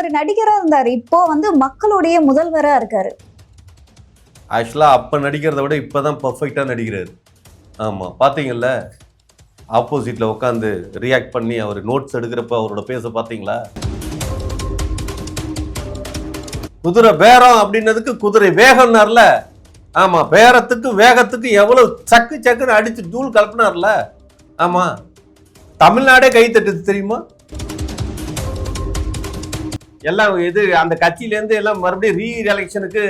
அவர் நடிகரா இருந்தாரு, இப்போ வந்து மக்களுடைய முதல்வரா இருக்காரு. ஆக்சுவலா அப்ப நடிக்கிறத விட இப்பதான் பர்ஃபெக்டா நடிக்கிறாரு. ஆமா, பாத்தீங்கல்ல, ஆப்போசிட்ல உட்காந்து ரியாக்ட் பண்ணி அவர் நோட்ஸ் எடுக்கிறப்ப அவரோட பேச பாத்தீங்களா? குதிரை பேரம் அப்படின்னதுக்கு குதிரை வேகம்னார்ல. ஆமா, பேரத்துக்கு வேகத்துக்கு எவ்வளவு சக்கு சக்குன்னு அடிச்சு தூள் கலப்பினார்ல. ஆமா, தமிழ்நாடே கை தட்டுது தெரியுமா? எல்லாம் இது அந்த கட்சியில இருந்து எல்லாம் மறுபடியும் ரீ எலெக்ஷனுக்கு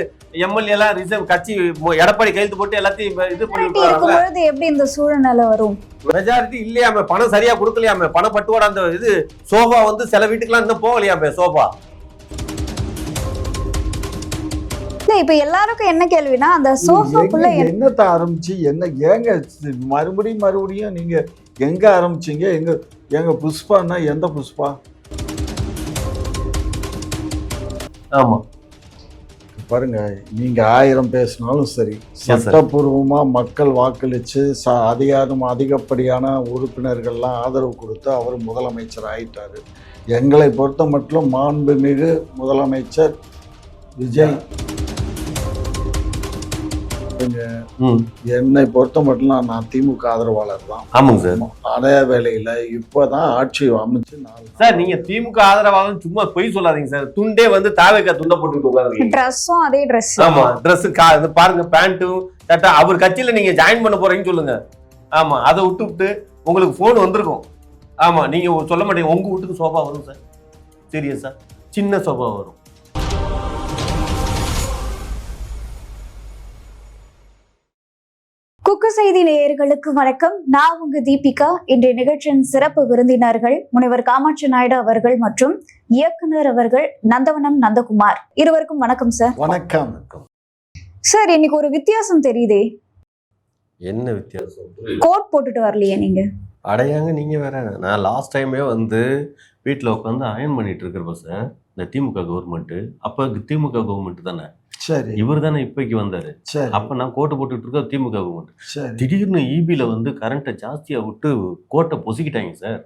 எம்எல்ஏ எல்லாம் ரிசர்வ் கட்சி எடப்பாடி கையெழுத்து போட்டு எல்லாத்தையும் இது பண்ணிட்டு எப்படி இந்த சூழ்நிலை வரும்? மெஜாரிட்டி இல்லையாமே, பணம் சரியா கொடுக்கலையாமே, பணம் பட்டுவாட அந்த இது சோஃபா வந்து சில வீட்டுக்குலாம் இன்னும் போகலையாமே சோஃபா. இப்ப எல்லாருக்கும் என்ன கேள்வினா, அந்த சோஃபாக்குள்ள என்னத்த ஆரம்பிச்சு ஏங்க மறுபடியும் நீங்க எங்க ஆரம்பிச்சீங்க? எங்க புஷ்பான்னா எந்த புஷ்பா? ஆமா பாருங்க, நீங்க 1000 பேசினாலும் சரி, சட்டப்பூர்வமா மக்கள் வாக்களிச்சு அதிகப்படியான உறுப்பினர்கள்லாம் ஆதரவு கொடுத்து அவர் முதலமைச்சர் ஆயிட்டாரு. எங்களை பொறுத்த மட்டும் மாண்புமிகு முதலமைச்சர் விஜய், என்னை பொறுத்த மட்டும் நான் திமுக ஆதரவாளர் தான். ஆமாங்க சார். அதே வேளையில இப்பதான் ஆட்சி அமைச்சு சார், நீங்க திமுக ஆதரவாளர் சும்மா பொய் சொல்லாதீங்க சார். துண்டே வந்து தாவேக்கா துண்டை போட்டுட்டு உட்காருங்க. ட்ரெஸ்ஸும் அதே ட்ரெஸ். ஆமா, ட்ரெஸ் பாருங்க, பேண்ட்டும் சட்டை. அவர் கட்சியில நீங்க ஜாயின் பண்ண போறீங்கன்னு சொல்லுங்க. ஆமா, அதை விட்டு உங்களுக்கு போன் வந்திருக்கும். ஆமா, நீங்க சொல்ல மாட்டீங்க. உங்க வீட்டுக்கு சோபா வரும் சார், சீரியஸா சின்ன சோபா வரும். குக்கு செய்தி நேயர்களுக்கு வணக்கம். நான் உங்க தீபிகா. இன்றைய நிகழ்ச்சியின் சிறப்பு விருந்தினர்கள் முனைவர் காமாட்சி நாயுடு அவர்கள் மற்றும் இயக்குனர் அவர்கள் நந்தவனம் நந்தகுமார். இருவருக்கும் வணக்கம் சார். வணக்கம் சார். இன்னைக்கு ஒரு வித்தியாசம் தெரியுதே. என்ன வித்தியாசம்? கோட் போட்டுட்டு வரலையே நீங்க? அடையாங்க, நீங்க வேற. நான் லாஸ்ட் டைமே வந்து வீட்டில் உட்காந்து அயன் பண்ணிட்டு இருக்கிறப்ப சார், இந்த திமுக கவர்மெண்ட், அப்ப திமுக கவர்மெண்ட் தானே, சரி, இவர் தானே இப்பைக்கு வந்தாரு. அப்ப நான் கோட்டை போட்டுட்டு இருக்க திமுக கவர்மெண்ட். திடீர்னு ஈபில வந்து கரண்ட்டை ஜாஸ்தியா விட்டு கோட்டை பொசிக்கிட்டாங்க சார்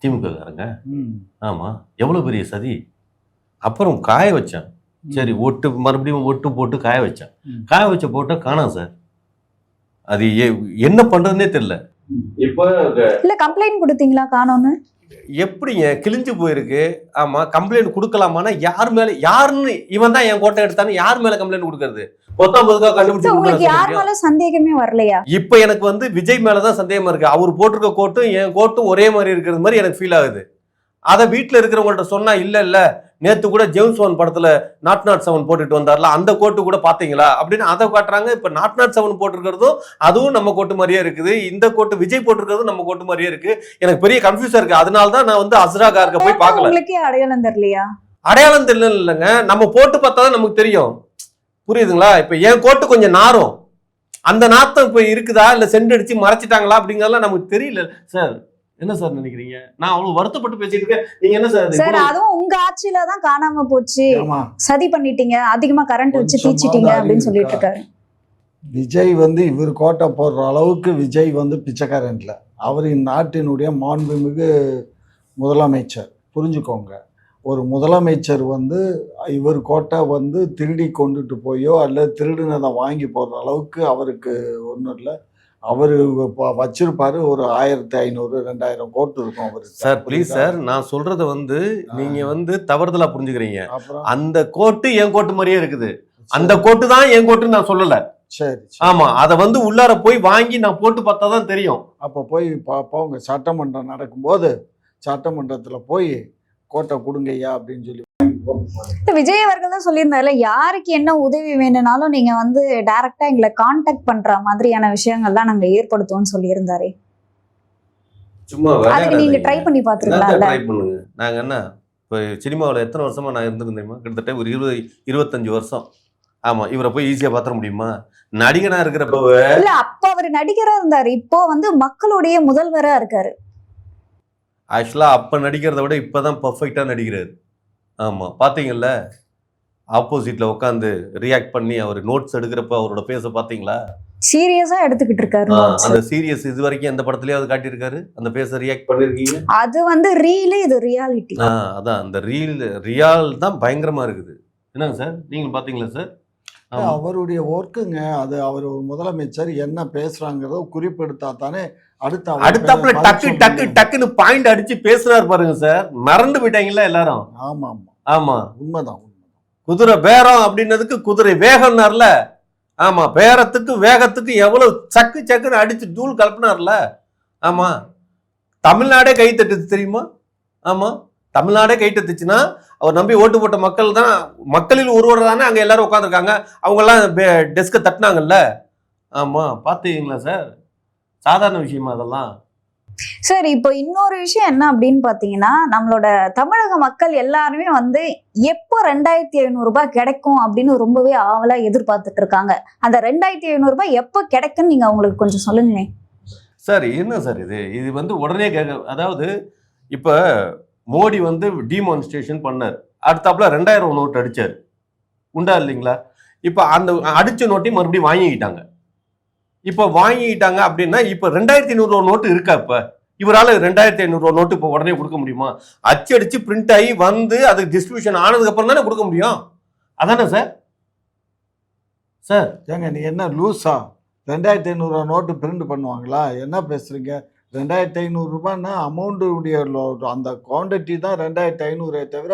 திமுக காரங்க. ஆமா, எவ்வளவு பெரிய சதி. அப்புறம் காய வச்சேன். சரி, மறுபடியும் ஒட்டு போட்டு காய வச்சேன். காய வச்ச போட்டா காணாம் சார். அது என்ன பண்றதுன்னே தெரியல. இப்ப இல்ல கம்ப்ளைண்ட் கொடுத்தீங்களா காணோன்னு? எப்படிங்க கிழிஞ்சு போயிருக்கு. ஆமா, கம்ப்ளைண்ட் கொடுக்கலாமான்னா யார் மேல, யாருன்னு இவன் தான் என் கோட்டை எடுத்தான்னு யார் மேல கம்ப்ளைண்ட் கொடுக்கறது? யார் மேல சந்தேகமே வரலையா? இப்ப எனக்கு வந்து விஜய் மேலதான் சந்தேகமா இருக்கு. அவர் போட்டிருக்க கோட்டும் என் கோட்டும் ஒரே மாதிரி இருக்கிறது மாதிரி எனக்கு ஃபீல் ஆகுது. அதை வீட்டுல இருக்கிறவங்கள்ட்ட சொன்னா, இல்ல நேத்து கூட ஜேம்ஸ் பாண்ட் படத்துல நாட் 7 போட்டுட்டு வந்தார்ல, அந்த கோட்டு கூட பாத்தீங்களா அப்படின்னு அதை காட்டுறாங்க. இப்ப நாட் 7 போட்டிருக்கிறதும் அதுவும் நம்ம கோட்டு மாதிரியே இருக்குது. இந்த கோட்டு விஜய் போட்டிருக்கிறதும் நம்ம கோட்டு மாதிரியே இருக்கு. எனக்கு பெரிய கன்ஃபியூஸா இருக்கு. அதனாலதான் நான் வந்து அஸ்ரா கார்க்க போய் பார்க்கல. உங்களுக்கு அடையாளம் தெரியலையா? அடையாளம் தெரியல இல்லைங்க, நம்ம போட்டு பார்த்தாதான் நமக்கு தெரியும். புரியுதுங்களா? இப்ப என் கோட்டு கொஞ்சம் நாரும், அந்த நாத்தம் இப்ப இருக்குதா இல்ல சென்ட் அடிச்சு மறைச்சிட்டாங்களா அப்படிங்கறதெல்லாம் நமக்கு தெரியல சார். என்ன சார் நினைக்கிறீங்க? நான் அவ்வளவு வருத்தப்பட்டு பேசிட்டு இருக்கேன். நீங்க என்ன சார்? சார், அதுவும் உங்க ஆட்சியில தான் காணாம போச்சு, சதி பண்ணிட்டீங்க, அதிகமா கரண்ட் வச்சு தீச்சிட்டீங்க அப்படின்னு சொல்லிட்டு இருக்காரு. விஜய் வந்து இவர் கோட்டை போடுற அளவுக்கு விஜய் வந்து பிச்சைக்காரன் இல்லை. அவர் இந்நாட்டினுடைய மாண்புமிகு முதலமைச்சர். புரிஞ்சுக்கோங்க, ஒரு முதலமைச்சர் வந்து இவர் கோட்டை வந்து திருடி கொண்டுட்டு போயோ அல்லது திருடினதை வாங்கி போடுற அளவுக்கு அவருக்கு ஒன்றும் இல்லை. அவரு வச்சிருப்பாரு ஒரு 1500 2000 கோட்டு இருக்கும் அவருக்கு. சார் ப்ளீஸ் சார், நான் சொல்றத வந்து நீங்க வந்து தவறுதலா புரிஞ்சுக்கிறீங்க. அந்த கோட்டு என் கோட்டு மாதிரியே இருக்குது. அந்த கோட்டு தான் என் கோட்டுன்னு நான் சொல்லல. சரி, ஆமா, அதை வந்து உள்ளார போய் வாங்கி நான் போட்டு பார்த்தா தான் தெரியும். அப்ப போய் போங்க, சட்டமன்றம் நடக்கும்போது சட்டமன்றத்துல போய் கோட்டை கொடுங்கய்யா அப்படின்னு சொல்லி. விஜய் அவர்கள் தான் சொல்லியிருந்தாரு, யாருக்கு என்ன உதவி வேணும்னாலும் நீங்க வந்து டைரக்டா எங்களை கான்டாக்ட் பண்ற மாதிரியான விஷயங்கள்லாம் நாங்க ஏற்படுத்துவோம்னு சொல்லியிருந்தாரு. சும்மா அதுக்கு நீங்க ட்ரை பண்ணி பாத்துருக்கீங்களா? ட்ரை பண்ணுங்க. நாங்க என்ன இப்போ சினிமாவில் எத்தனை வருஷமா நான் இருந்திருக்கேன் தெரியுமா? கிட்டத்தட்ட ஒரு 20-25 வருஷம். ஆமா, இவரை போய் ஈஸியா பாத்திர முடியுமா? நடிகனா இருக்கிறப்ப இல்ல, அப்ப அவர் நடிகரா இருந்தாரு, இப்போ வந்து மக்களுடைய முதல்வரா இருக்காரு. ஆக்சுவலா அப்ப நடிக்கிறத விட இப்பதான் பர்ஃபெக்டா நடிக்கிறாரு. ஆமா, பாத்தீங்கல்ல, ஆப்போசிட்ல உட்காந்து ரியாக்ட் பண்ணி அவர் நோட்ஸ் எடுக்கிறப்ப அவரோட பேச பாத்தீங்களா? சீரியஸா எடுத்துக்கிட்டு இருக்காரு notes. அந்த சீரியஸ் இது வரைக்கும் எந்த படத்துலயாவது காட்டியிருக்காரு அந்த பேச ரியாக்ட் பண்ணிருக்கீங்க? அது வந்து ரீல், இது ரியாலிட்டி. அதான் அந்த ரியால் தான் பயங்கரமா இருக்குது. என்னங்க சார், நீங்க பாத்தீங்களா சார்? அவருடைய ஒர்க்குங்க அது. அவர் ஒரு முதலமைச்சர் என்ன பேசுறாங்கிறத குறிப்பெடுத்தா தானே அடுத்தாப்புல டக்கு டக்கு டக்குன்னு பாயிண்ட் அடிச்சு பேசுறாரு பாருங்க சார். மறந்து போயிட்டாங்களா எல்லாரும்? ஆமா ஆமா, உண்மைதான். குதிரை பேரம் அப்படின்னதுக்கு குதிரை வேகம்னார்ல. ஆமா, பேரத்துக்கு வேகத்துக்கு எவ்வளவு சக்கு சக்குன்னு அடிச்சு தூள் கலப்பினார்ல. ஆமா, தமிழ்நாடே கை தட்டுது தெரியுமா? ஆமா, தமிழ்நாடே கை தட்டுச்சுன்னா அவர் நம்பி ஓட்டு போட்ட மக்கள் தான், மக்களில் ஒருவர் தானே அங்க எல்லாரும் உட்காந்துருக்காங்க. அவங்க எல்லாம் டெஸ்க தட்டினாங்கல்ல. ஆமா, பாத்தீங்களா சார்? சாதாரண விஷயமா அதெல்லாம்? சார், இப்போ இன்னொரு விஷயம் என்ன அப்படின்னு பாத்தீங்கன்னா, நம்மளோட தமிழக மக்கள் எல்லாருமே வந்து எப்போ 2500 ரூபாய் கிடைக்கும் அப்படின்னு ரொம்பவே ஆவலா எதிர்பார்த்துட்டு இருக்காங்க. அந்த 2500 ரூபாய் எப்போ கிடைக்கும்னு நீங்க அவங்களுக்கு கொஞ்சம் சொல்லுங்களேன் சார். என்ன சார் இது வந்து உடனே கேட்க, அதாவது இப்ப மோடி வந்து டிமான்ஸ்ட்ரேஷன் பண்ணார், அடுத்தாப்புல 2000 நோட் அடிச்சார், உண்டா இல்லைங்களா? இப்ப அந்த அடிச்ச நோட்டையும் மறுபடியும் வாங்கிக்கிட்டாங்க. இப்ப வாங்கிக்கிட்டாங்க அப்படின்னா இப்ப 2500 நோட்டு இருக்கா? இப்ப இவரால் 2500 நோட்டு இப்ப உடனே கொடுக்க முடியுமா? அச்சடிச்சு பிரிண்ட் ஆகி வந்து அது டிஸ்ட்ரிபியூஷன் ஆனதுக்கு அப்புறம் தானே கொடுக்க முடியும். அதானே சார்? சார் ஏங்க நீ என்ன லூஸா? 2500 நோட்டு பிரிண்ட் பண்ணுவாங்களா? என்ன பேசுறீங்க? 2500 ரூபான்னா அமௌண்ட்டுடைய அந்த குவான்டிட்டி தான் 2500 தவிர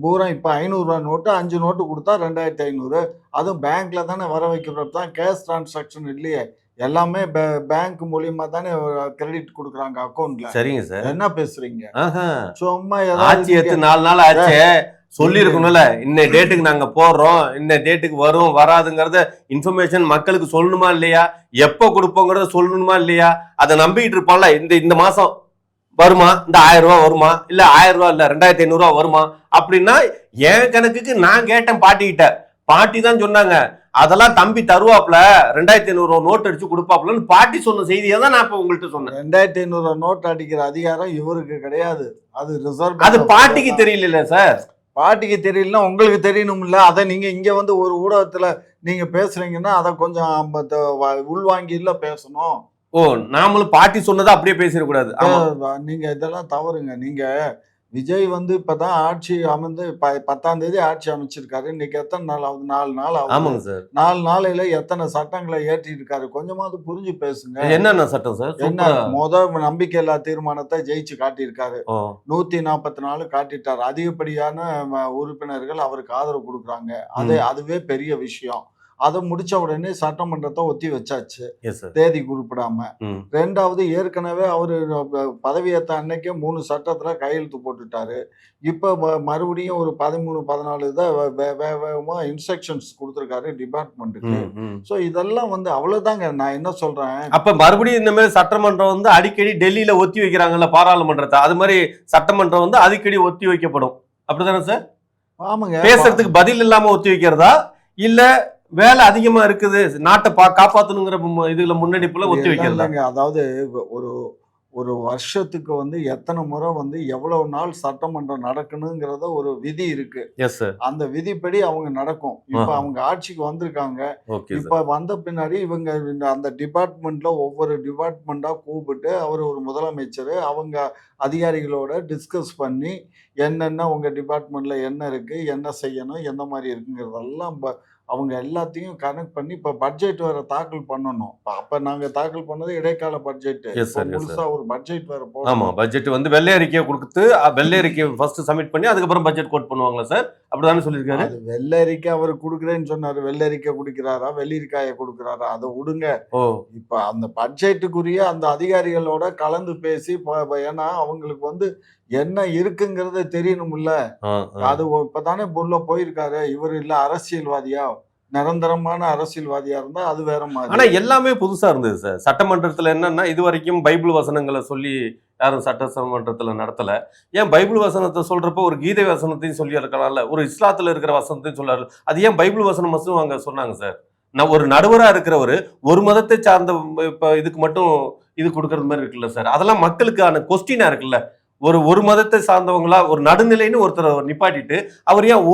பூரா இப்போ 500 ரூபா நோட்டு 5 நோட்டு கொடுத்தா 2500. அதுவும் பேங்க்ல தானே வர வைக்கிறப்ப தான், கேஷ் டிரான்சாக்ஷன் இல்லையே. எல்லாமே பேங்க் மூலியமா தானே கிரெடிட் கொடுக்குறாங்க அக்கௌண்ட்ல. சரிங்க சார், என்ன பேசுறீங்க? சும்மா ஆட்சி எடுத்து 4 நாள் ஆச்சு, சொல்லி இருக்கணும்ல இன்ன டேட்டுக்கு நாங்க போடுறோம், இன்ன டேட்டுக்கு வரும் வராதுங்கிறத இன்ஃபர்மேஷன் மக்களுக்கு சொல்லணுமா இல்லையா? எப்ப கொடுப்போங்கிறத சொல்லணுமா இல்லையா? அதை நம்பிக்கிட்டு இருப்பான்ல, இந்த மாசம் வருமா, இந்த 1000 ரூபாய் வருமா, இல்ல 1000 ரூபாய் இல்ல 2500 ரூபாய் வருமா அப்படின்னா என் கணக்குக்கு நான் கேட்டேன் பாட்டிக்கிட்ட. பாட்டி தான் சொன்னாங்க அதெல்லாம் தம்பி தருவாப்ல, 2500 நோட் அடிச்சு கொடுப்பாப்லன்னு பாட்டி சொன்ன செய்தியை தான் நான் இப்ப உங்கள்கிட்ட சொன்னேன். 2500 நோட் அடிக்கிற அதிகாரம் இவருக்கு கிடையாது. அது ரிசர்வ். அது பாட்டிக்கு தெரியல சார். பாட்டிக்கு தெரியலன்னா உங்களுக்கு தெரியணும்ல. அதை நீங்க இங்க வந்து ஒரு ஊடகத்துல நீங்க பேசுறீங்கன்னா அதை கொஞ்சம் உள்வாங்கி இல்ல பேசணும். நாமளும் பாட்டி சொன்னதை அப்படியே பேசிடக்கூடாது. நீங்க இதெல்லாம் தவறுங்க. நீங்க விஜய் வந்து இப்பதான் ஆட்சி அமர்ந்து 10ஆம் தேதி ஆட்சி அமைச்சிருக்காரு. இன்னைக்கு எத்தனை நாள் ஆகுது? 4 நாள் ஆகுது. ஆமாங்க சார். 4 நாளையில எத்தனை சட்டங்களை ஏற்றி இருக்காரு? கொஞ்சமாவது புரிஞ்சு பேசுங்க. என்னென்ன சட்டம் சார்? என்ன நம்பிக்கையில்லா தீர்மானத்தை ஜெயிச்சு காட்டியிருக்காரு. 144 காட்டிட்டாரு. அதிகப்படியான உறுப்பினர்கள் அவருக்கு ஆதரவு கொடுக்குறாங்க. அதுவே பெரிய விஷயம். அதை முடிச்ச உடனே சட்டமன்றத்தை ஒத்தி வச்சாச்சு, தேதி குறிப்பிடாம. 2வது, ஏற்கனவே அவரு பதவியேற்ற அன்னைக்கே 3 சட்டத்துல கையெழுத்து போட்டுட்டாரு. இப்ப மறுபடியும் ஒரு 13-14 வேகமா இன்ஸ்ட்ரக்ஷன்ஸ் கொடுத்திருக்காரு டிபார்ட்மெண்ட்டுக்கு. சோ இதெல்லாம் வந்து அவ்வளவுதாங்க. நான் என்ன சொல்றேன், அப்ப மறுபடியும் இந்த மாதிரி சட்டமன்றம் வந்து அடிக்கடி டெல்லியில ஒத்தி வைக்கிறாங்கல்ல பாராளுமன்றத்தை, அது மாதிரி சட்டமன்றம் வந்து அடிக்கடி ஒத்தி வைக்கப்படும், அப்படிதானே சார்? ஆமாங்க. பேசுறதுக்கு பதில் இல்லாம ஒத்தி வைக்கிறதா, இல்ல வேலை அதிகமா இருக்குது நாட்டை காப்பாத்தணுங்கிற இதுல முன்னெடுப்புல ஒத்தி வைக்கிறாங்க? அதாவது ஒரு வருஷத்துக்கு வந்து எத்தனை முறை வந்து எவ்வளவு நாள் சட்டமன்றம் நடக்கணுங்கிறத ஒரு விதி இருக்கு. அந்த விதிப்படி அவங்க நடக்கும். இப்ப அவங்க ஆட்சிக்கு வந்திருக்காங்க. இப்ப வந்த பின்னாடி இவங்க அந்த டிபார்ட்மெண்ட்ல ஒவ்வொரு டிபார்ட்மெண்டா கூப்பிட்டு அவர் ஒரு முதலமைச்சர் அவங்க அதிகாரிகளோட டிஸ்கஸ் பண்ணி என்னென்ன உங்க டிபார்ட்மெண்ட்ல என்ன இருக்கு, என்ன செய்யணும், என்ன மாதிரி இருக்குங்கிறதெல்லாம் அவங்க எல்லாத்தையும் கனெக்ட் பண்ணி இப்ப பட்ஜெட் வேற தாக்கல் பண்ணணும். அப்ப நாங்க தாக்கல் பண்ணது இடைக்கால பட்ஜெட். முழுசா ஒரு பட்ஜெட் வேற போடணும். ஆமா, பட்ஜெட் வந்து வெள்ளை அறிக்கையை கொடுத்து வெள்ளை அறிக்கையை ஃபர்ஸ்ட் சப்மிட் பண்ணி அதுக்கப்புறம் பட்ஜெட் கோட் பண்ணுவாங்களா சார்? அப்படிதானே சொல்லியிருக்காரு. வெள்ளை அறிக்கை அவர் கொடுக்குறேன்னு சொன்னாரு. வெள்ளை அறிக்கை கொடுக்கிறாரா, வெள்ளிக்காயை கொடுக்கிறாரா, அதை விடுங்க. இப்ப அந்த பட்ஜெட்டுக்குரிய அந்த அதிகாரிகளோட கலந்து பேசி, ஏன்னா அவங்களுக்கு வந்து என்ன இருக்குங்கிறத தெரியணும்ல. அது இப்பதானே உள்ள போயிருக்காரு. இவர் இல்ல அரசியல்வாதியா, நிரந்தரமான அரசியல்வாதியா இருந்தா அது வேற மாதிரி. ஆனா எல்லாமே புதுசா இருந்தது சார். சட்டமன்றத்துல என்னன்னா இது வரைக்கும் பைபிள் வசனங்களை சொல்லி யாரும் சட்டமன்றத்துல நடத்தல. ஏன் பைபிள் வசனத்தை சொல்றப்போ ஒரு கீதை வசனத்தையும் சொல்லி இருக்கலாம்ல, ஒரு இஸ்லாத்துல இருக்கிற வசனத்தையும் சொல்லாரு. அது ஏன் பைபிள் வசனம் மட்டும் அங்க சொன்னாங்க சார்? நான் ஒரு நடுவரா இருக்கிறவரு ஒரு மதத்தை சார்ந்த இப்ப இதுக்கு மட்டும் இது கொடுக்கறது மாதிரி இருக்குல்ல சார்? அதெல்லாம் மக்களுக்கான கொஸ்டினா இருக்குல்ல. ஒரு மதத்தை சார்ந்தவங்களா ஒரு நடுநிலைன்னு ஒருத்தர் நிப்பாட்டிட்டு அவர் ஏன்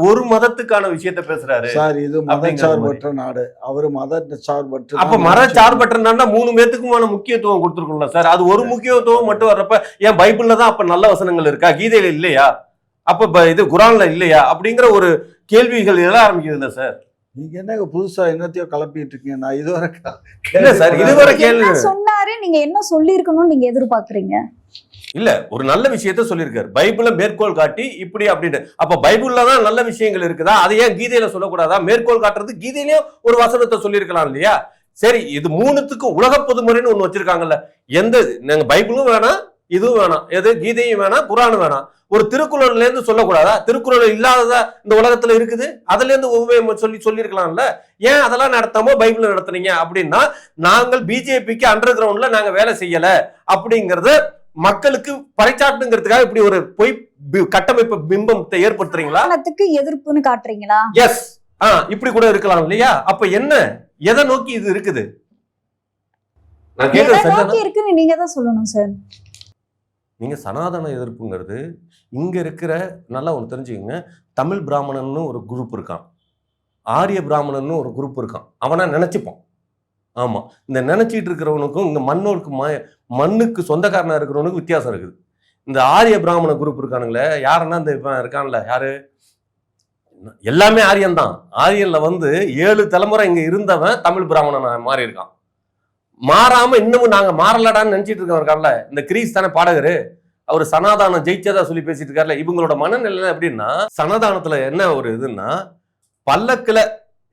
ஒரு மதத்துக்கான விஷயத்த பேசுறாரு சார்? இது மதச்சார்பற்ற நாடு, அவரு மதச்சார்பற்ற. அப்ப மதச்சார்பற்ற நாடுனா 3 பேத்துக்குமான முக்கியத்துவம் கொடுத்துருக்கோம்ல சார். அது ஒரு முக்கியத்துவம் மட்டும் வர்றப்ப ஏன் பைபிள்ல தான் அப்ப நல்ல வசனங்கள் இருக்கா, கீதையில இல்லையா, அப்ப இது குரான்ல இல்லையா அப்படிங்கிற ஒரு கேள்விகள் எல்லாம் ஆரம்பிக்குது இல்ல சார்? நீங்க என்ன புதுசா என்னத்தையோ கலப்பிட்டு இருக்கீங்க? நான் இதுவரை இல்ல சார், இதுவரை கேள்வி சொன்னாரு, நீங்க என்ன சொல்லி இருக்கணும்னு நீங்க எதிர்பார்க்கறீங்க? இல்ல, ஒரு நல்ல விஷயத்த சொல்லியிருக்காரு, பைபிள மேற்கோள் காட்டி இப்படி அப்படின்னு. அப்ப பைபிள்ல தான் நல்ல விஷயங்கள் இருக்குதா, அதை ஏன் கீதையில சொல்லக்கூடாதா? மேற்கோள் காட்டுறது கீதையிலயும் ஒரு வசனத்தை சொல்லியிருக்கலாம் இல்லையா? சரி, இது 3த்துக்கு உலக பொதுமுறைன்னு ஒண்ணு வச்சிருக்காங்கல்ல. நாங்க பைபிளும் வேணாம், இதுவும் வேணாம், எது கீதையும் வேணாம், குரானும் வேணாம். ஒரு திருக்குறள்ல இருந்து சொல்லக்கூடாதா? திருக்குறள் இல்லாததா இந்த உலகத்துல இருக்குது, அதுல இருந்து சொல்லியிருக்கலாம்ல. ஏன் அதெல்லாம் நடத்தாம பைபிள் நடத்துனீங்க அப்படின்னா, நாங்கள் பிஜேபிக்கு அண்டர் கிரவுண்ட்ல நாங்க வேலை செய்யல அப்படிங்கறத மக்களுக்கு பறைச்சாட்டுங்கிறதுக்காக இப்படி ஒரு பொய் கட்டமைப்பு பிம்பத்தை ஏற்படுத்துறீங்களா? எதிர்ப்புன்னு காட்டுறீங்களா? எஸ், இப்படி கூட இருக்கலாம் இல்லையா? அப்ப என்ன, எதை நோக்கி இது இருக்குது? நான் கேக்குறது இருக்குன்னு நீங்க தான் சொல்லணும் சார். நீங்க சனாதன எதிர்ப்புங்கிறது இங்க இருக்கிற, நல்லா ஒன்று தெரிஞ்சுக்கங்க, தமிழ் பிராமணன்னு ஒரு குரூப் இருக்கான், ஆரிய பிராமணன்னு ஒரு குரூப் இருக்கான். அவனா நினைச்சுப்பான். ஆமா, இந்த நினைச்சிட்டு இருக்கிறவனுக்கும் இந்த மண்ணுக்கு சொந்தக்காரனா இருக்கிறவனுக்கும் வித்தியாசம் இருக்குது. இந்த ஆரிய பிராமண குரூப் இருக்கானுங்களே, யாருன்னா இந்த இருக்கான்ல, யாரு, எல்லாமே ஆரியன் தான். ஆரியன்ல 7 தலைமுறை இங்க இருந்தவன் தமிழ் பிராமணன் மாறி இருக்கான். மாறாம இன்னமும் நாங்க மாறலடான்னு நினைச்சிட்டு இருக்கவன் இருக்கான்ல, இந்த கிரீஸ் தானே பாடகரு, அவர் சனாதானம் ஜெயிச்சதா சொல்லி பேசிட்டு இருக்காருல்ல. இவங்களோட மனநிலை எப்படின்னா, சனாதானத்துல என்ன ஒரு இதுன்னா, பல்லக்குல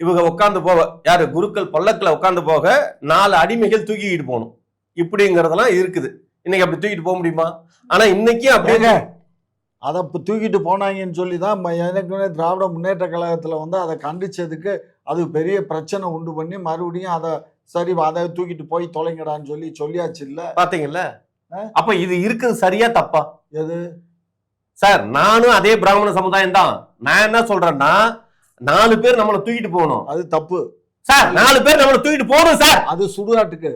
இவங்க உட்காந்து போக, யாரு குருக்கள் பல்லக்குல உட்காந்து போக 4 அடிமைகள் தூக்கிட்டு போகணும் இப்படிங்கறதெல்லாம் இருக்குது. இன்னைக்கு அப்படி தூக்கிட்டு போக முடியுமா? ஆனா இன்னைக்கு அப்படிங்க அதை தூக்கிட்டு போனாங்கன்னு சொல்லி தான் எனக்கு திராவிட முன்னேற்ற கழகத்துல அதை கண்டிச்சதுக்கு அது பெரிய பிரச்சனை உண்டு பண்ணி மறுபடியும் அதை சரி அதை தூக்கிட்டு போய் தொலைங்கடான்னு சொல்லியாச்சு இல்ல, பாத்தீங்கல்ல? அப்ப இது இருக்குது சரியா தப்பா? எது சார், நானும் அதே பிராமண சமுதாயம் தான். நான் என்ன சொல்றேன்னா, 4 பேர் நம்மளை தூக்கிட்டு போகணும், அது தப்பு சார். 4 பேர் நம்மளை தூக்கிட்டு போகணும் சார், அது சுடுகாட்டுக்கு.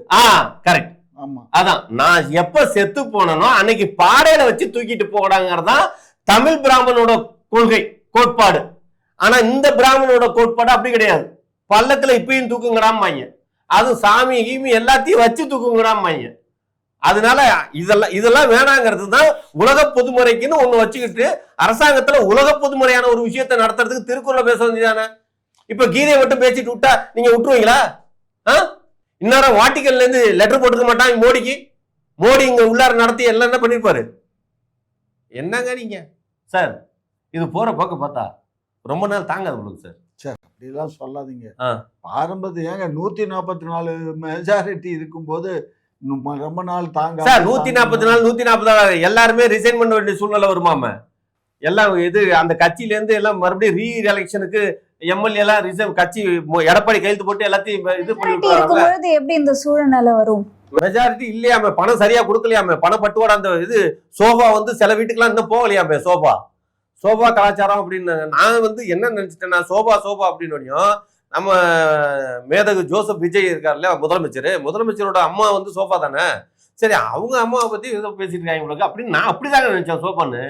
கரெக்ட். ஆமா, அதான் நான் எப்ப செத்து போனனோ அன்னைக்கு பாடையில வச்சு தூக்கிட்டு போடாங்கிறதான் தமிழ் பிராமணோட கொள்கை கோட்பாடு. ஆனா இந்த பிராமணோட கோட்பாடு அப்படி கிடையாது. பல்லக்குல இப்பயும் தூக்குங்கடாமாங்க, அது சாமி கீமி எல்லாத்தையும் வச்சு தூக்குங்கடாமாங்க. அதனால இதெல்லாம் வேணாங்கிறது தான் உலக பொதுமுறைக்குன்னு ஒண்ணு வச்சுக்கிட்டு அரசாங்கத்துல உலக பொதுமுறையான ஒரு விஷயத்தை நடத்துறதுக்கு திருக்குறளை பேச வேண்டியதானே. இப்ப கீதையை மட்டும் பேசிட்டு விட்டா நீங்க விட்டுருவீங்களா? இந்நேரம் வாட்டிக்கல்ல இருந்து லெட்டர் போட்டுக்க மாட்டாங்க மோடிக்கு. மோடி இங்க உள்ளார நடத்தி எல்லாம் என்ன பண்ணிருப்பாரு? என்னங்க நீங்க சார், இது போற போக்க பார்த்தா ரொம்ப நாள் தாங்காது உங்களுக்கு சார். சரி, அப்படிலாம் சொல்லாதீங்க. ஆரம்பத்து ஏங்க 144 மெஜாரிட்டி இருக்கும்போது ரொம்ப நாள் தாங்க சார். 144 எல்லாருமே ரிசைன் பண்ண வேண்டிய சூழ்நிலை வருமாம. எல்லாம் இது அந்த கட்சியில இருந்து எல்லாம் மறுபடியும் ரீ எலெக்ஷனுக்கு எம்எல்ஏ எல்லாம் ரிசர்வ் கட்சி எடப்பாடி கையெழுத்து போட்டு எல்லாத்தையும் இது பண்ணிருக்காங்க. எப்படி இந்த சூழ்நிலை வரும்? மெஜாரிட்டி இல்லையாம, பணம் சரியா கொடுக்கலையாம, பணப்பட்டுவாட அந்த இது சோபா சில வீட்டுக்கெல்லாம் இன்னும் போகலையாம. சோபா கலாச்சாரம் அப்படின்னு நான் என்ன நினைச்சிட்டேன்னா, சோபா அப்படின்னு நம்ம மேதகு ஜோசப் விஜய் இருக்காருல்ல முதலமைச்சரோட அம்மா சோபா தானே. சரி, அவங்க அம்மாவை பத்தி ஏதோ பேசிட்டு இருக்காங்க உங்களுக்கு அப்படின்னு நான் அப்படிதாங்க நினைச்சேன் சோபான்னு.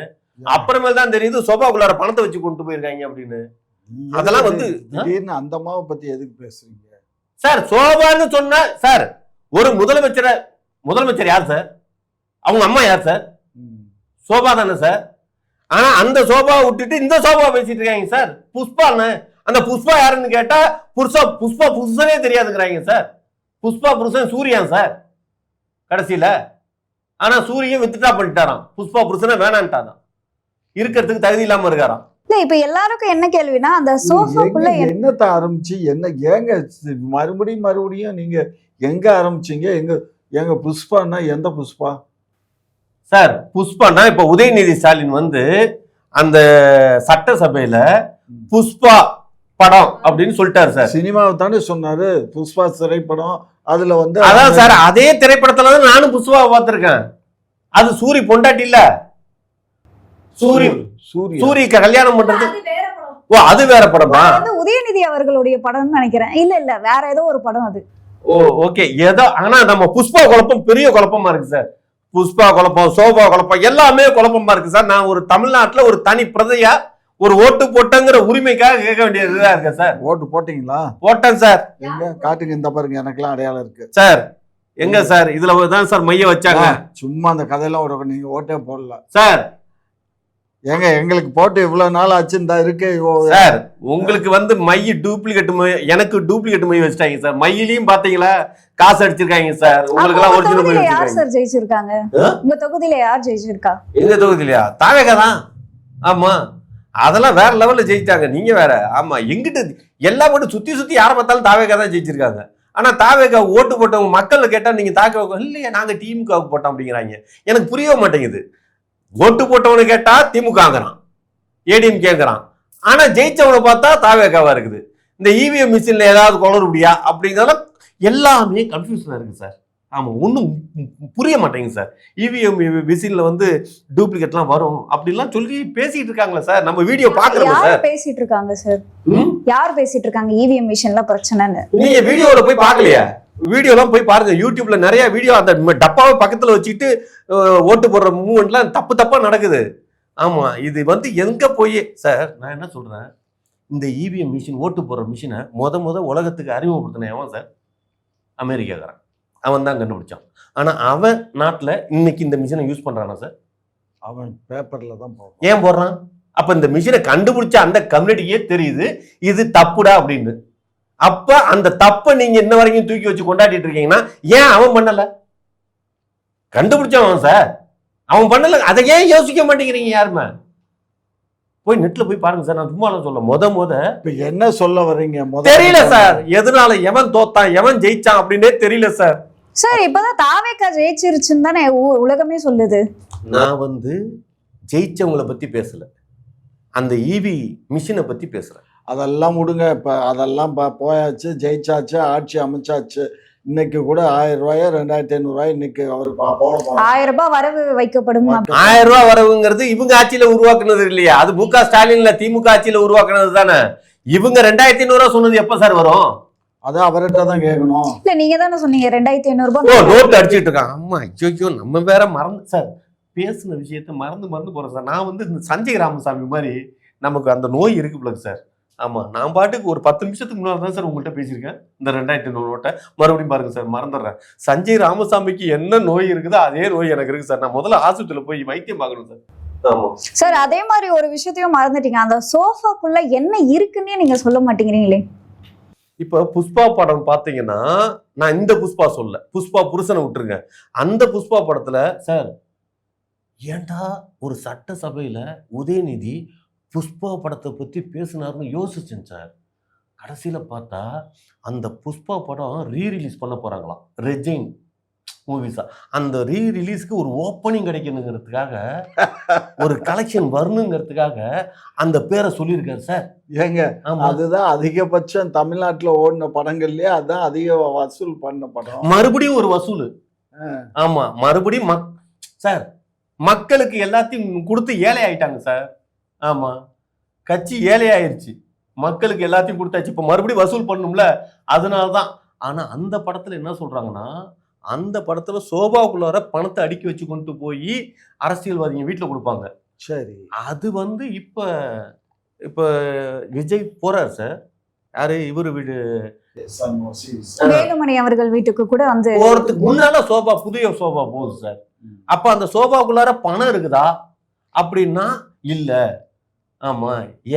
அப்புறமேல் தான் தெரியுது சோபாக்குள்ளார பணத்தை வச்சு கொண்டு போயிருக்காங்க அப்படின்னு. அதெல்லாம் திடீர்னு அந்த அம்மாவை பத்தி எதுக்கு பேசுறீங்க சார்? சோபான்னு சொன்ன சார், ஒரு முதலமைச்சர் யார் சார்? அவங்க அம்மா யார் சார்? சோபா தானே சார். ஆனா அந்த சோபாவை விட்டுட்டு இந்த சோபா பேசிட்டு இருக்காங்க சார். புஷ்பான்னு, அந்த புஷ்பா யாருன்னு கேட்டா புஷ்பா புருஷனே தெரியாதுங்கிறாங்க சார். புஷ்பா புருஷன் சூரியன் சார் கடைசியில. ஆனா சூரியன் வித்துட்டா பண்ணிட்டாராம், புஷ்பா புருஷனை வேணான்ட்டாராம், இருக்கிறதுக்கு தகுதி இல்லாம இருக்காராம். இப்ப எல்லாருக்கும் என்ன கேள்வினா, அந்த சோஃபாக்குள்ள என்னத்த ஆரம்பிச்சு ஏங்க மறுபடியும் நீங்க எங்க ஆரம்பிச்சீங்க? எங்க புஷ்பான்னா எந்த புஷ்பா சார்? புஷ்பான்னா இப்ப உதயநிதி ஸ்டாலின் அந்த சட்டசபையில புஷ்பா படம் அப்படின்னு சொல்லிட்டாரு சார். சினிமாவை தானே சொன்னாரு, புஷ்பா திரைப்படம். அதுல அதான் சார், அதே திரைப்படத்துல தான் நானும் புஷ்பாவை பார்த்திருக்கேன். அது சூரி பொண்டாட்டி இல்ல, சூரிய கல்யாணம் பண்றது. ஓ, அது வேற படமா? உதயநிதி அவர்களுடைய படம் நினைக்கிறேன். இல்ல வேற ஏதோ ஒரு படம் அது. ஓ, ஓகே, ஏதோ. ஆனா நம்ம புஷ்பா குழப்பம் பெரிய குழப்பமா இருக்கு சார். புஷ்பா குழப்பம், சோபா குழப்பம், எல்லாமே குழப்பமா இருக்கு சார். நான் ஒரு தமிழ்நாட்டுல ஒரு தனி பிரதையா ஒரு ஓட்டு போட்டங்கிற உரிமைக்காக கேட்க வேண்டியதுதான் இருக்கு சார். ஓட்டு போட்டீங்களா? போட்டேன் சார். எங்க காட்டுங்க, இந்த பாருங்க, எனக்கெல்லாம் அடையாளம் இருக்கு சார். எங்க சார் இதுல தான் சார் மைய வச்சாங்க. சும்மா அந்த கதையெல்லாம் ஒரு நீங்க ஓட்டே போடல சார். ஏங்க எங்களுக்கு போட்டு இவ்வளவு நாள் ஆச்சு, இந்த இருக்கு சார். உங்களுக்கு வந்து மை டூப்ளிகேட் மை, எனக்கு டூப்ளிகேட் மை வச்சிட்டாங்க சார். மையிலையும் பாத்தீங்களா காசு அடிச்சிருக்காங்க சார். உங்களுக்கு எல்லாம் ஒரிஜினல் மை யார் வச்சிருக்காங்க. சார் ஜெயிச்சிருக்காங்க? உங்க தொகுதியில யார் ஜெயிச்சிருக்கா? எங்க தொகுதியிலயா? தாவேகா தான். ஆமா, அதெல்லாம் வேற லெவல்ல ஜெயிச்சாங்க. நீங்க வேற. ஆமா, எங்கிட்ட எல்லாம் மட்டும் சுத்தி சுத்தி யாரை பார்த்தாலும் தாவேகா தான் ஜெயிச்சிருக்காங்க. ஆனா தாவேகா ஓட்டு போட்டவங்க மக்கள் கேட்டா நீங்க தாவேகா இல்லையா, நாங்க திமுகவுக்கு போட்டோம் அப்படிங்கிறாங்க. எனக்கு புரியவே மாட்டேங்குது. ஓட்டு போட்டவனை கேட்டா திமுகங்கிறான், ஏடிஎம் கேட்கறான். ஆனா ஜெயிச்சவனை பார்த்தா தாவேகாவா இருக்குது. இந்த இவிஎம் மிஷின்ல ஏதாவது குளறுபடியா அப்படிங்கிறத எல்லாமே கன்ஃபியூஷனா இருக்கு சார். ஆமா, ஒன்றும் புரிய மாட்டேங்குது சார். இவிஎம் மிஷின்ல வந்து டூப்ளிகேட்லாம் வரும் அப்படிலாம் சொல்லி பேசிட்டு இருக்காங்களா சார்? நம்ம வீடியோ பாக்குறோம் சார். யார் பேசிட்டு இருக்காங்க சார்? யார் பேசிட்டு இருக்காங்க இவிஎம் மிஷின்ல பிரச்சனைன்னு? நீங்க வீடியோல போய் பார்க்கலையா? வீடியோலாம் போய் பாருங்க. யூடியூப்ல நிறைய வீடியோ அந்த டப்பாவை பக்கத்துல வச்சுட்டு ஓட்டு போடுற மூவ்மெண்ட்லாம் தப்பு தப்பா நடக்குது. ஆமா, இது வந்து எங்க போய் சார் நான் என்ன சொல்றேன், இந்த இவிஎம் மிஷின் ஓட்டு போடுற மிஷினை முத உலகத்துக்கு அறிமுகப்படுத்தின எவன் சார்? அமெரிக்காக்காரன். அவன் தான் கண்டுபிடிச்சான். ஆனா அவன் நாட்டுல இன்னைக்கு இந்த மிஷினை யூஸ் பண்றானா சார்? அவன் பேப்பர்ல தான் போடுறான். ஏன் போடுறான்? அப்ப இந்த மிஷினை கண்டுபிடிச்ச அந்த கம்யூனிட்டிக்கே தெரியுது இது தப்புடா அப்படின்னு. அப்ப அந்த தப்பை நீங்க இன்ன வரைக்கும் தூக்கி வச்சு கொண்டாடிட்டு இருக்கீங்கன்னா ஏன் அவன் பண்ணல? கண்டுபிடிச்சவன் சார், அவன் பண்ணல. அதை ஏன் யோசிக்க மாட்டேங்கிறீங்க யாருமே? போய் நெட்ல போய் பாருங்க சார். நான் சும்மா சொல்ல முத இப்ப என்ன சொல்ல வர்றீங்க? தெரியல சார். எதனால எவன் தோத்தான் எவன் ஜெயிச்சான் அப்படின்னே தெரியல சார். சார் இப்பதான் தாவேகா ஜெயிச்சிருச்சுன்னு தானே உலகமே சொல்லுது. நான் வந்து ஜெயிச்சவங்களை பத்தி பேசல, அந்த இவி மிஷினை பத்தி பேசுறேன். அதெல்லாம் விடுங்க. இப்ப அதெல்லாம் போயாச்சு, ஜெயிச்சாச்சு, ஆட்சி அமைச்சாச்சு. இன்னைக்கு கூட 1000 ரூபாயோ 2500 ரூபாய் இன்னைக்கு அவர் 1000 ரூபாய் வரவு வைக்கப்படும். 1000 ரூபாய் வரவுங்கிறது இவங்க ஆட்சியில உருவாக்குனது இல்லையா? அது முக ஸ்டாலின்ல திமுக ஆட்சியில உருவாக்குனது தானே. இவங்க 2500 ரூபாய் சொன்னது எப்ப சார் வரும்? அது அவர்கிட்ட தான் கேட்கணும். இல்ல நீங்க தானே சொன்னீங்க 2500 ஓ, ரூபாய் நோட் அடிச்சிட்டு இருக்கான். அம்மா ஐயோ, நம்ம வேற மறந்து சார், பேசுன விஷயத்த மறந்து போறேன் சார். நான் வந்து இந்த சஞ்சய் ராமசாமி மாதிரி நமக்கு அந்த நோய் இருக்கு பிள்ளை சார். ஆமா, நான் பாட்டுக்கு ஒரு 10 நிமிஷத்துக்கு முன்னாடி தான் சார் உங்கள்கிட்ட பேசியிருக்கேன். இந்த 2500 நோட்டை மறுபடியும் பாருங்க சார், மறந்துடுறேன். சஞ்சய் ராமசாமிக்கு என்ன நோய் இருக்குதோ அதே நோய் எனக்கு இருக்கு சார். நான் முதல்ல ஆஸ்பத்திரியில போய் வைத்தியம் பார்க்கணும் சார். ஆமா சார், அதே மாதிரி ஒரு விஷயத்தையும் மறந்துட்டீங்க. அந்த சோஃபாக்குள்ள என்ன இருக்குன்னே நீங்க சொல்ல மாட்டேங்கிறீங்களே. இப்ப புஷ்பா படம் பாத்தீங்கன்னா, நான் இந்த புஷ்பா சொல்ல, புஷ்பா புருஷனை விட்டுருங்க. அந்த புஷ்பா படத்துல சார், ஏன்டா ஒரு சட்டசபையில உதயநிதி புஷ்பா படத்தை பத்தி பேசினாருன்னு யோசிச்சேன் சார். கடைசியில பார்த்தா அந்த புஷ்பா படம் ரீரிலீஸ் பண்ண போறாங்களாம், ரெஜின் மூவிஸா. அந்த ரீரிலீஸ்க்கு ஒரு ஓப்பனிங் கிடைக்கணுங்கிறதுக்காக, ஒரு கலெக்ஷன் வரணுங்கிறதுக்காக அந்த பேரை சொல்லியிருக்காரு சார். ஏங்க, அதுதான் அதிகபட்சம் தமிழ்நாட்டுல ஓடின படங்கள்லயே அதான் அதிக வசூல் பண்ண படம். மறுபடியும் ஒரு வசூல். ஆமா, மறுபடியும் சார் மக்களுக்கு எல்லாத்தையும் கொடுத்து ஏழை ஆயிட்டாங்க சார். ஆமா, கட்சி ஏழை ஆயிருச்சு, மக்களுக்கு எல்லாத்தையும் கொடுத்தாச்சு. இப்ப மறுபடியும் வசூல் பண்ணணும்ல, அதனாலதான். ஆனா அந்த படத்துல என்ன சொல்றாங்கன்னா, அந்த படத்துல சோபாவுக்குள்ளார பணத்தை அடுக்கி வச்சு கொண்டு போய் அரசியல்வாதிங்க வீட்டுல கொடுப்பாங்க. சரி, அது வந்து இப்ப இப்ப விஜய் போறாரு சார். யாரு இவரு வீடு, வேலுமணி அவர்கள் வீட்டுக்கு கூட வந்து போறதுக்கு முன்னால சோபா, புதிய சோபா போகுது சார். அப்ப அந்த சோபாக்குள்ளார பணம் இருக்குதா அப்படின்னா இல்ல. ஆமா,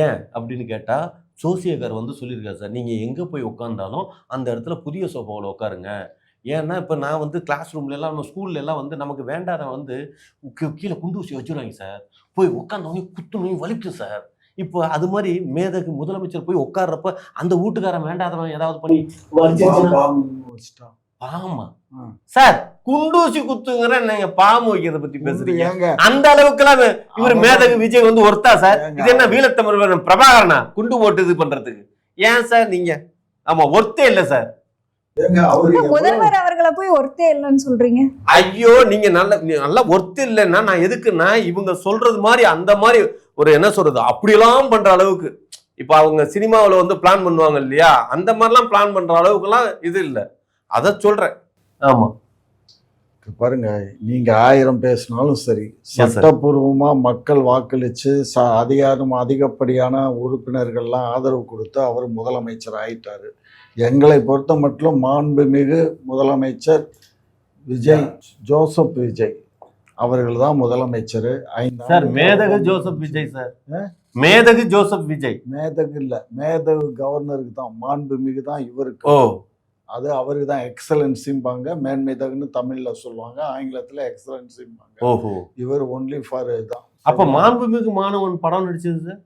ஏன் அப்படின்னு கேட்டா சோசியக்கார் வந்து சொல்லியிருக்காரு சார், நீங்க எங்க போய் உட்கார்ந்தாலும் அந்த இடத்துல புதிய சோபாவில் உட்காருங்க. ஏன்னா இப்போ நான் வந்து கிளாஸ் ரூம்ல எல்லாம், ஸ்கூல்ல எல்லாம் வந்து நமக்கு வேண்டாத வந்து கீழே குண்டு ஊசி வச்சுருவாங்க சார். போய் உட்காந்தவங்க குத்துணும் வலிப்பு சார். இப்போ அது மாதிரி மேதகு முதலமைச்சர் போய் உட்கார்றப்ப அந்த வீட்டுக்காரன் வேண்டாதவன் ஏதாவது பண்ணி பாமா சார், குண்டூசி குத்துங்கிற நீங்க பாம்பு வைக்கிறத பத்தி பேசுறீங்க. அந்த அளவுக்கு எல்லாம் இவர் மேதகு விஜய் வந்து ஒருத்தா சார்? இது என்ன வீரத்தமிழ் பிரபாகரனா குண்டு போட்டு இது பண்றதுக்கு? ஏன் சார் நீங்க? ஆமா, ஒர்த்தே இல்ல சார். முதல்வர் அவர்களை போய் ஒர்த்தே இல்லைன்னு சொல்றீங்க. ஐயோ, நீங்க நல்லா ஒர்த்து இல்லைன்னா நான் எதுக்குன்னா, இவங்க சொல்றது மாதிரி அந்த மாதிரி ஒரு என்ன சொல்றது அப்படியெல்லாம் பண்ற அளவுக்கு, இப்ப அவங்க சினிமாவில் வந்து பிளான் பண்ணுவாங்க இல்லையா, அந்த மாதிரிலாம் பிளான் பண்ற அளவுக்கு எல்லாம் இது இல்லை. அத சொல்றேன். ஆமா, பாருங்க, நீங்க 1000 பேசினாலும் சரி, sir. சட்டப்பூர்வமா மக்கள் வாக்களிச்சு அதிகப்படியான உறுப்பினர்கள்லாம் ஆதரவு கொடுத்து அவர் முதலமைச்சர் ஆயிட்டாரு. எங்களை பொறுத்த மட்டும் மாண்புமிகு முதலமைச்சர் ஜோசப் விஜய் அவர்கள் தான் முதலமைச்சர். சார் மேதகு ஜோசப் விஜய் சார், மேதகு ஜோசப் விஜய். மேதகு இல்ல, மேதகு கவர்னருக்கு தான், மாண்புமிகு தான் இவருக்கு. ஓ, அது அவருக்கு தான் எக்ஸலன்சிம்பாங்க, மேன்மைதகுன்னு தமிழ்ல சொல்லுவாங்க, ஆங்கிலத்துல எக்ஸலன்சிம்பாங்க. ஓஹோ. இவர் ஒன்லி ஃபார் தான். அப்ப மாண்புமிகு மாணவன் படம் நடிச்சது சார்?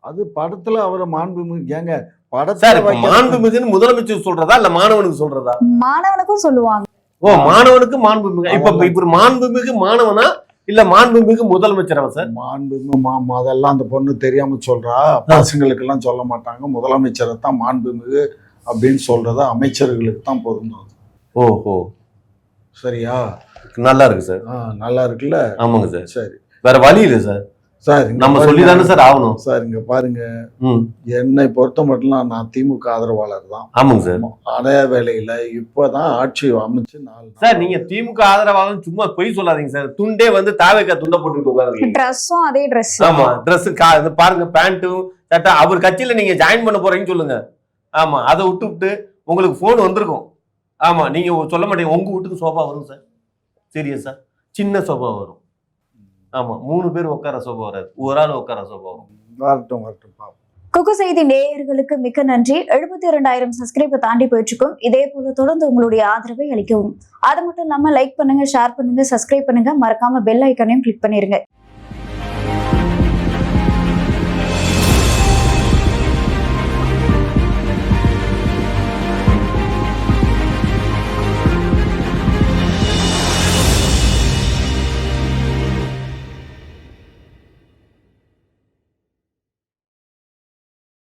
அது படத்துல அவரை மாண்புமிகு ஏங்க சார், படத்துல மாண்புமிகுன்னு முதலமைச்சர் சொல்றதா இல்ல மாணவனுக்கு சொல்றதா? மாணவனுக்கும் சொல்லுவாங்க. ஓ, மாணவனுக்கு மாண்புமிகு. இப்ப மாண்புமிகு மாணவனா இல்ல மாண்புமிகு முதலமைச்சரா சார்? மாண்புமிகு அதெல்லாம் அந்த பொண்ணு தெரியாம சொல்றா, பசங்களுக்கு எல்லாம் சொல்ல மாட்டாங்க. முதலமைச்சரை தான் மாண்புமிகு அப்படின்னு சொல்றது அமைச்சர்களுக்கு தான் பொருந்தும். ஓஹோ, சரியா? நல்லா இருக்கு சார். நல்லா இருக்குல்ல? ஆமாங்க சார். சரி, வேற வழி இல்லை சார், சார் நம்ம சொல்லிதானே சார் ஆகணும். சார் இங்க பாருங்க, என்னை பொறுத்த மட்டும் நான் திமுக ஆதரவாளர் தான். ஆமாங்க சார். அதே வேளையில இப்பதான் ஆட்சி அமைச்சு 4 சார், நீங்க திமுக ஆதரவாளர் சும்மா பொய் சொல்லாதீங்க சார். துண்டே வந்து தாவேக்கா துண்டை போட்டுட்டு உட்காருங்க. ட்ரெஸ்ஸும் அதே ட்ரெஸ். ஆமா, ட்ரெஸ் பாருங்க, பேண்ட்டும் சட்டை. அவர் கட்சியில நீங்க ஜாயின் பண்ண போறீங்கன்னு சொல்லுங்க. ஆமா, அதை விட்டு உங்களுக்கு போன் வந்திருக்கும். ஆமா, நீங்க சொல்ல மாட்டீங்க. உங்க வீட்டுக்கு சோபா வரும் சார், சீரியஸா சின்ன சோபா வரும். ஆமா, 3 பேர் உட்கார சோபா வராது, ஒரு ஆள் உட்கார சோபா வரும். வரட்டும் பாப்போம். குக்கு செய்தி நேயர்களுக்கு மிக்க நன்றி. 72,000 சப்ஸ்கிரைபர் தாண்டி போயிட்டு இருக்கும். இதே போல தொடர்ந்து உங்களுடைய ஆதரவை அளிக்கவும். அது மட்டும் இல்லாம லைக் பண்ணுங்க, ஷேர் பண்ணுங்க, சப்ஸ்கிரைப் பண்ணுங்க, மறக்காம பெல் ஐக்கனையும் கிளிக் பண்ணிருங்க.